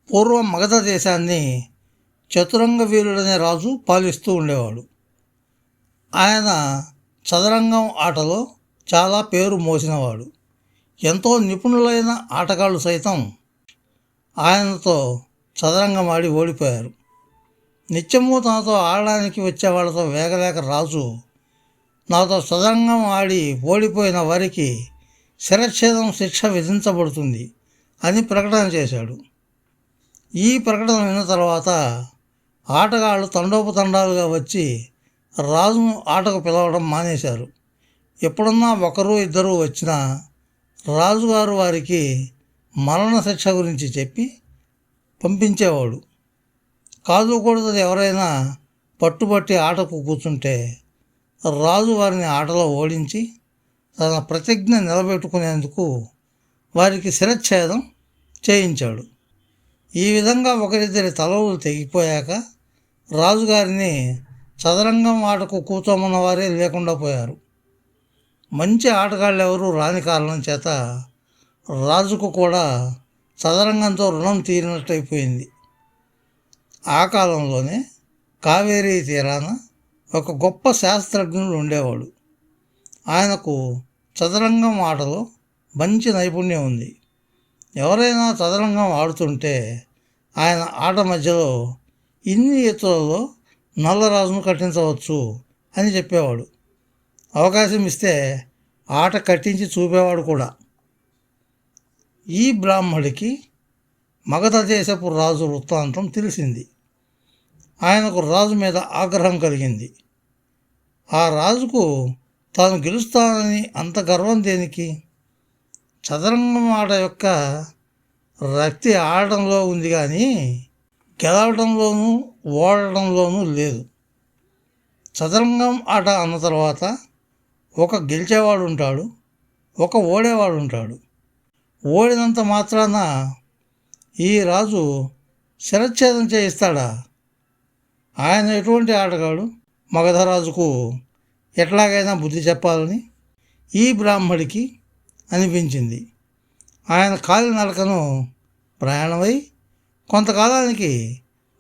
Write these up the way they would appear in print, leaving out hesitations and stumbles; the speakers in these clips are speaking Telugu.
పూర్వం మగధ దేశాన్ని చతురంగ వీరుడనే రాజు పాలిస్తూ ఉండేవాడు. ఆయన చదరంగం ఆటలో చాలా పేరు మోసినవాడు. ఎంతో నిపుణులైన ఆటగాళ్ళు సైతం ఆయనతో చదరంగం ఆడి ఓడిపోయారు. నిత్యము తనతో ఆడడానికి వచ్చే వాళ్ళతో వేగలేక రాజు నాతో చదరంగం ఆడి ఓడిపోయిన వారికి శిరచ్ఛేదం శిక్ష విధించబడుతుంది అని ప్రకటన చేశాడు. ఈ ప్రకటన విన్న తర్వాత ఆటగాళ్ళు తండోపతండాలుగా వచ్చి రాజును ఆటకు పిలవడం మానేశారు. ఎప్పుడన్నా ఒకరు ఇద్దరు వచ్చినా రాజుగారు వారికి మరణశిక్ష గురించి చెప్పి పంపించేవాడు. కాదుకూడదు ఎవరైనా పట్టుబట్టి ఆటకు కూర్చుంటే రాజు వారిని ఆటలో ఓడించి తన ప్రతిజ్ఞ నిలబెట్టుకునేందుకు వారికి శిరచ్ఛేదం చేయించాడు. ఈ విధంగా ఒకరిద్దరి తలలు తెగిపోయాక రాజుగారిని చదరంగం ఆటకు కూర్చోమన్న వారే లేకుండా పోయారు. మంచి ఆటగాళ్ళు ఎవరూ రాని కారణం చేత రాజుకు కూడా చదరంగంతో రుణం తీరినట్టయిపోయింది. ఆ కాలంలోనే కావేరీ తీరాన ఒక గొప్ప శాస్త్రజ్ఞుడు ఉండేవాడు. ఆయనకు చదరంగం ఆటలో మంచి నైపుణ్యం ఉంది. ఎవరైనా చదరంగం ఆడుతుంటే ఆయన ఆట మధ్యలో ఇన్ని ఎత్తులలో నల్లరాజును కట్టించవచ్చు అని చెప్పేవాడు. అవకాశం ఇస్తే ఆట కట్టించి చూపేవాడు కూడా. ఈ బ్రాహ్మడికి మగధ దేశపు రాజు వృత్తాంతం తెలిసింది. ఆయనకు రాజు మీద ఆగ్రహం కలిగింది. ఆ రాజుకు తాను గెలుస్తానని అంత గర్వం దేనికి? చదరంగం ఆట యొక్క రక్తి ఆడటంలో ఉంది కానీ గెలవడంలోనూ ఓడటంలోనూ లేదు. చదరంగం ఆట అన్న తర్వాత ఒక గెలిచేవాడు ఉంటాడు, ఒక ఓడేవాడు ఉంటాడు. ఓడినంత మాత్రాన ఈ రాజు శిరచ్ఛేదం చేయిస్తాడా? ఆయన ఎటువంటి ఆటగాడు? మగధరాజుకు ఎట్లాగైనా బుద్ధి చెప్పాలని ఈ బ్రాహ్మడికి అనిపించింది. ఆయన కాలినడకను ప్రయాణమై కొంతకాలానికి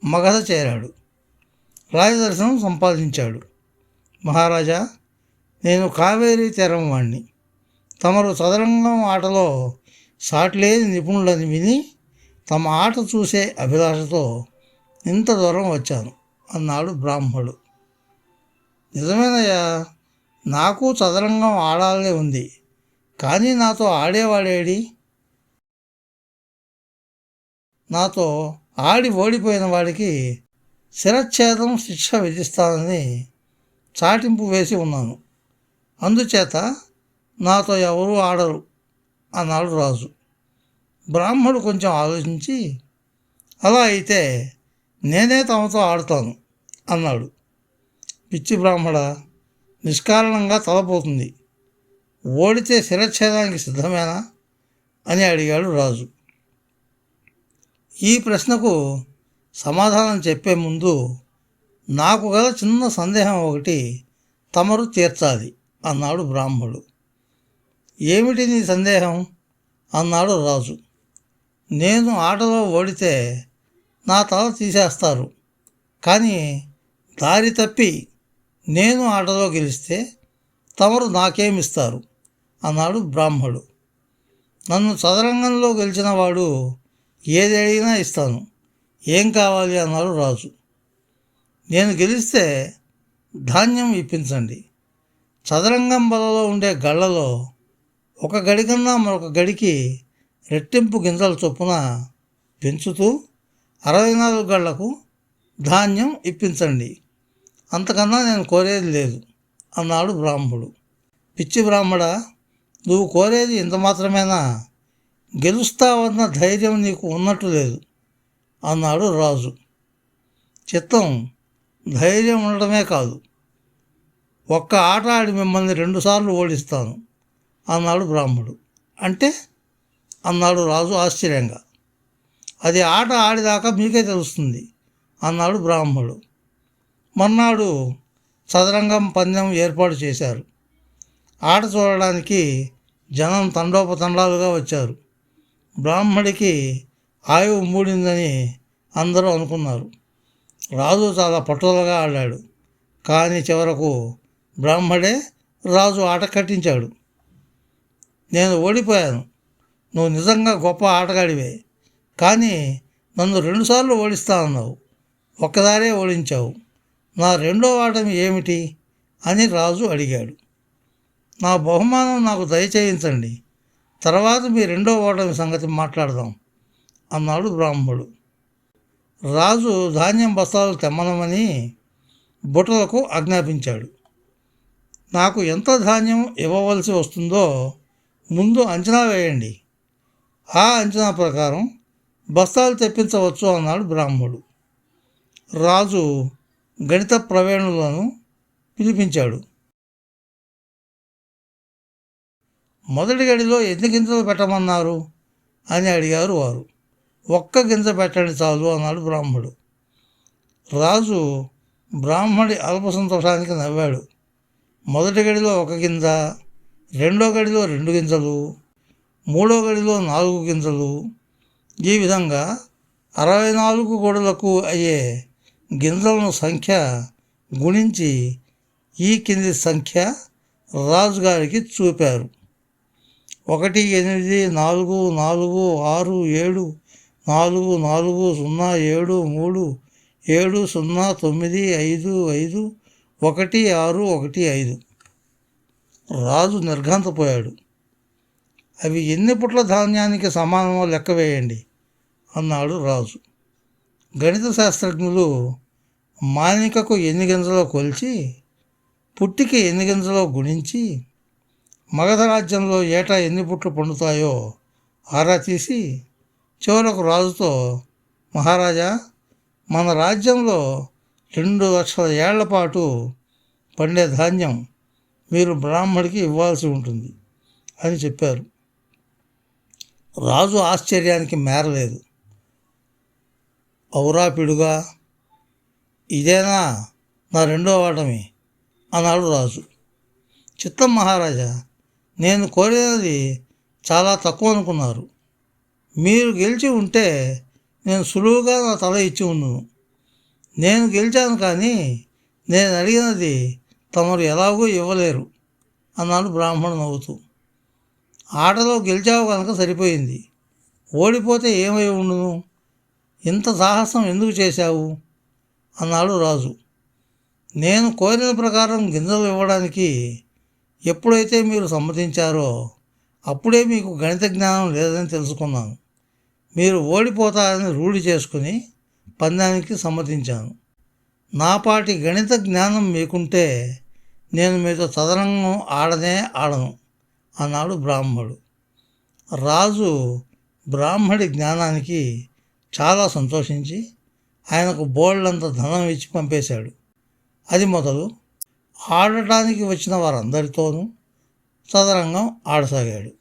మగధ చేరాడు. రాజదర్శనం సంపాదించాడు. మహారాజా, నేను కావేరీ తీరం వాణ్ణి. తమరు చదరంగం ఆటలో సాటిలేని నిపుణులని విని తమ ఆట చూసే అభిలాషతో ఇంత దూరం వచ్చాను అన్నాడు బ్రాహ్మడు. నిజమేనయ్యా, నాకు చదరంగం ఆడాలనే ఉంది, కానీ నాతో ఆడేవాడేడి? నాతో ఆడి ఓడిపోయిన వాడికి శిరచ్ఛేదం శిక్ష విధిస్తానని చాటింపు వేసి ఉన్నాను. అందుచేత నాతో ఎవరూ ఆడరు అన్నాడు రాజు. బ్రాహ్మడు కొంచెం ఆలోచించి, అలా అయితే నేనే తమతో ఆడుతాను అన్నాడు. పిచ్చి బ్రాహ్మడ, నిష్కారణంగా తలపోతుంది. ఓడితే శిరచ్ఛేదానికి సిద్ధమేనా అని అడిగాడు రాజు. ఈ ప్రశ్నకు సమాధానం చెప్పే ముందు నాకు గల చిన్న సందేహం ఒకటి తమరు తీర్చాలి అన్నాడు బ్రాహ్మడు. ఏమిటి నీ సందేహం అన్నాడు రాజు. నేను ఆటలో ఓడితే నా తల తీసేస్తారు, కానీ దారి తప్పి నేను ఆటలో గెలిస్తే తమరు నాకేమిస్తారు అన్నాడు బ్రాహ్మడు. నన్ను చదరంగంలో గెలిచిన వాడు ఏదైనా ఇస్తాను, ఏం కావాలి అన్నాడు రాజు. నేను గెలిస్తే ధాన్యం ఇప్పించండి. చదరంగం బలలో ఉండే గళ్ళలో ఒక గడి కన్నా మరొక గడికి రెట్టింపు గింజల చొప్పున పెంచుతూ 64 గళ్లకు ధాన్యం ఇప్పించండి. అంతకన్నా నేను కోరేది లేదు అన్నాడు బ్రాహ్మడు. పిచ్చి బ్రాహ్మడా, నువ్వు కోరేది ఇంత మాత్రమేనా? గెలుస్తావన్న ధైర్యం నీకు ఉన్నట్టు లేదు అన్నాడు రాజు. చిత్తం, ధైర్యం ఉండటమే కాదు, ఒక్క ఆట ఆడి మిమ్మల్ని 2 సార్లు ఓడిస్తాను అన్నాడు బ్రాహ్మడు. అంటే అన్నాడు రాజు ఆశ్చర్యంగా. అది ఆట ఆడిదాకా మీకే తెలుస్తుంది అన్నాడు బ్రాహ్మడు. మర్నాడు చదరంగం పందెం ఏర్పాటు చేశారు. ఆట చూడడానికి జనం తండోపతండాలుగా వచ్చారు. బ్రాహ్మడికి ఆయువు మూడిందని అందరూ అనుకున్నారు. రాజు చాలా పట్టుదలగా ఆడాడు. కానీ చివరకు బ్రాహ్మడే రాజు ఆట కట్టించాడు. నేను ఓడిపోయాను. నువ్వు నిజంగా గొప్ప ఆటగాడివే, కానీ నన్ను 2 సార్లు ఓడిస్తానన్నావు. ఒక్కసారే ఓడించావు. నా రెండో ఓటమి ఏమిటి అని రాజు అడిగాడు. నా బహుమానం నాకు దయచేయించండి, తర్వాత మీ రెండో ఓటమి సంగతి మాట్లాడదాం అన్నాడు బ్రాహ్మడు. రాజు ధాన్యం బస్తాలు తెమ్మనమని బుట్టలకు ఆజ్ఞాపించాడు. నాకు ఎంత ధాన్యం ఇవ్వవలసి వస్తుందో ముందు అంచనా వేయండి. ఆ అంచనా ప్రకారం బస్తాలు తెప్పించవచ్చు అన్నాడు బ్రాహ్మడు. రాజు గణిత ప్రవీణులను పిలిపించాడు. మొదటి గడిలో ఎన్ని గింజలు పెట్టమన్నారు అని అడిగారు వారు. 1 గింజ పెట్టండి చాలు అన్నాడు బ్రాహ్మడు. రాజు బ్రాహ్మడి అల్ప సంతోషానికి నవ్వాడు. మొదటి గడిలో 1 గింజ, రెండో గడిలో 2 గింజలు, మూడో గడిలో 4 గింజలు, ఈ విధంగా 64 గొడులకు అయ్యే గింజలను సంఖ్య గుణించి ఈ కింది సంఖ్య రాజుగారికి చూపారు. 1 8 4 4 6 7 4 4 0 7 3 7 0 9 5 5 1 6 1 5. రాజు నిర్ఘాంతపోయాడు. అవి ఎన్ని పుట్ల ధాన్యానికి సమానమో లెక్క వేయండి అన్నాడు రాజు. గణిత శాస్త్రజ్ఞులు మానికకు ఎన్ని గింజలో కొలిచి, పుట్టికి ఎన్ని గింజలో గుణించి, మగధ రాజ్యంలో ఏటా ఎన్ని పుట్లు పండుతాయో ఆరా తీసి చివరకు రాజుతో, మహారాజా, మన రాజ్యంలో 2 లక్షల ఏళ్ల పాటు పండే ధాన్యం మీరు బ్రాహ్మడికి ఇవ్వాల్సి ఉంటుంది అని చెప్పారు. రాజు ఆశ్చర్యానికి మేరలేదు. ఔరా పిడుగా, ఇదేనా నా రెండో ఓటమి అన్నాడు రాజు. చిత్తం మహారాజా, నేను కోరినది చాలా తక్కువ అనుకున్నారు. మీరు గెలిచి ఉంటే నేను సులువుగా నా తల ఇచ్చి ఉండును. నేను గెలిచాను, కానీ నేను అడిగినది తమరు ఎలాగూ ఇవ్వలేరు అన్నాడు బ్రాహ్మణుడు నవ్వుతూ. ఆటలో గెలిచావు కనుక సరిపోయింది. ఓడిపోతే ఏమై ఉండును? ఇంత సాహసం ఎందుకు చేశావు అన్నాడు రాజు. నేను కోరిన ప్రకారం గింజలు ఇవ్వడానికి ఎప్పుడైతే మీరు సమ్మతించారో అప్పుడే మీకు గణిత జ్ఞానం లేదని తెలుసుకున్నాను. మీరు ఓడిపోతారని రూఢి చేసుకుని పందానికి సమ్మతించాను. నాపాటి గణిత జ్ఞానం మీకుంటే నేను మీతో చదరంగం ఆడను అన్నాడు బ్రాహ్మడు. రాజు బ్రాహ్మడి జ్ఞానానికి చాలా సంతోషించి ఆయనకు బోల్డంత ధనం ఇచ్చి పంపేశాడు. అది మొదలు ఆడటానికి వచ్చిన వారందరితోనూ చదరంగం ఆడసాగాడు.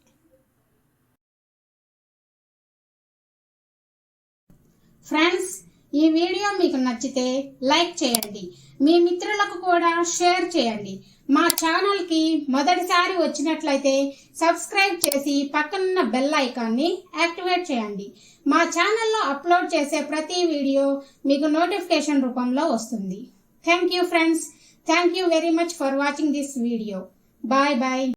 ఫ్రెండ్స్, ఈ వీడియో మీకు నచ్చితే లైక్ చేయండి, మీ మిత్రులకు కూడా షేర్ చేయండి. మా ఛానల్కి మొదటిసారి వచ్చినట్లయితే సబ్స్క్రైబ్ చేసి పక్కనున్న బెల్ ఐకాన్ని యాక్టివేట్ చేయండి. మా ఛానల్లో అప్లోడ్ చేసే ప్రతి వీడియో మీకు నోటిఫికేషన్ రూపంలో వస్తుంది. Thank you friends. Thank you very much for watching this video. Bye bye.